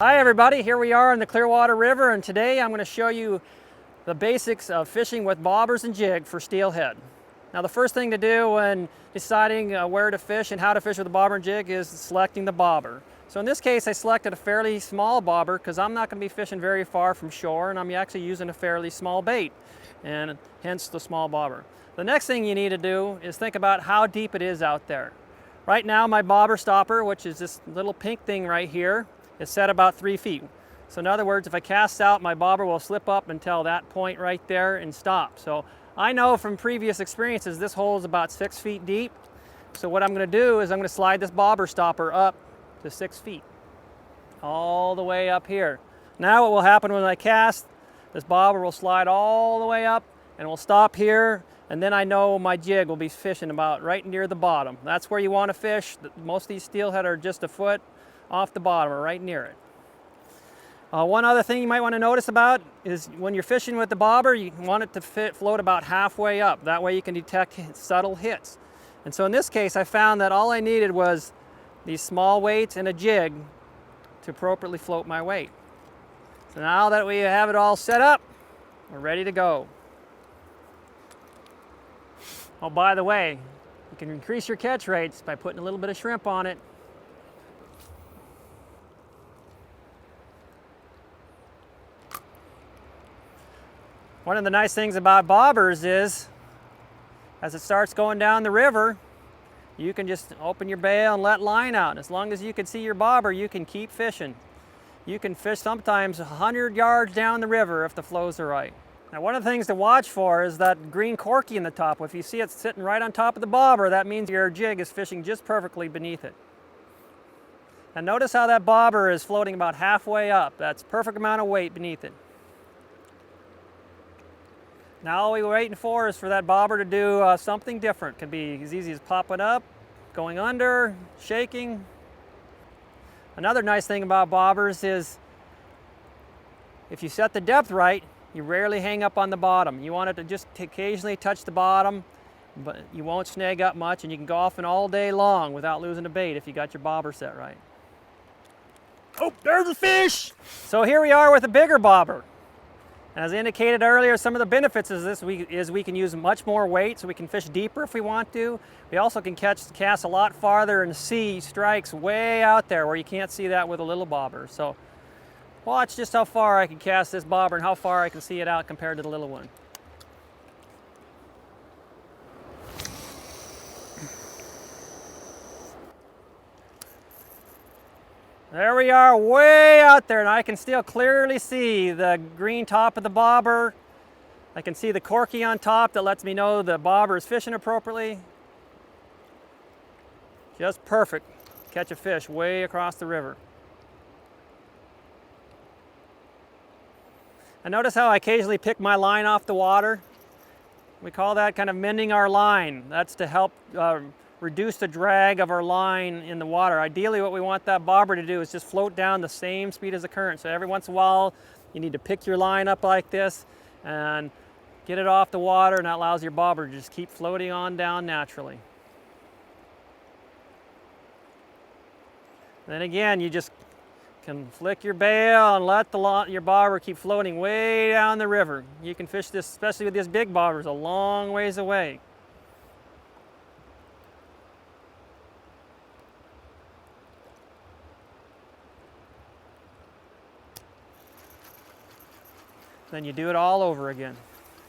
Hi everybody, here we are in the Clearwater River, and today I'm going to show you the basics of fishing with bobbers and jig for steelhead. Now the first thing to do when deciding where to fish and how to fish with a bobber and jig is selecting the bobber. So in this case I selected a fairly small bobber because I'm not going to be fishing very far from shore, and I'm actually using a fairly small bait, and hence the small bobber. The next thing you need to do is think about how deep it is out there. Right now my bobber stopper, which is this little pink thing right here, is set about 3 feet. So in other words, if I cast out, my bobber will slip up until that point right there and stop. So I know from previous experiences this hole is about 6 feet deep. So what I'm going to do is I'm going to slide this bobber stopper up to 6 feet, all the way up here. Now what will happen when I cast, this bobber will slide all the way up and will stop here, and then I know my jig will be fishing about right near the bottom. That's where you want to fish. Most of these steelhead are just a foot off the bottom or right near it. One other thing you might want to notice about is when you're fishing with the bobber, you want it to float about halfway up. That way you can detect subtle hits. And so in this case I found that all I needed was these small weights and a jig to appropriately float my weight. So now that we have it all set up, we're ready to go. Oh, by the way, you can increase your catch rates by putting a little bit of shrimp on it. One of the nice things about bobbers is, as it starts going down the river, you can just open your bail and let line out. And as long as you can see your bobber, you can keep fishing. You can fish sometimes 100 yards down the river if the flows are right. Now one of the things to watch for is that green corky in the top. If you see it sitting right on top of the bobber, that means your jig is fishing just perfectly beneath it. And notice how that bobber is floating about halfway up. That's perfect amount of weight beneath it. Now all we're waiting for is for that bobber to do something different. It could be as easy as popping up, going under, shaking. Another nice thing about bobbers is if you set the depth right, you rarely hang up on the bottom. You want it to just occasionally touch the bottom, but you won't snag up much, and you can go off and all day long without losing a bait if you got your bobber set right. Oh, there's a fish! So here we are with a bigger bobber. As indicated earlier, some of the benefits of this is we can use much more weight, so we can fish deeper if we want to. We also can cast a lot farther and see strikes way out there where you can't see that with a little bobber. So watch just how far I can cast this bobber and how far I can see it out compared to the little one. There we are, way out there, and I can still clearly see the green top of the bobber. I can see the corky on top that lets me know the bobber is fishing appropriately. Just perfect. Catch a fish way across the river. And notice how I occasionally pick my line off the water. We call that kind of mending our line. That's to help reduce the drag of our line in the water. Ideally what we want that bobber to do is just float down the same speed as the current. So every once in a while you need to pick your line up like this and get it off the water, and that allows your bobber to just keep floating on down naturally. Then again, you just can flick your bail and let your bobber keep floating way down the river. You can fish this, especially with these big bobbers, a long ways away. Then you do it all over again.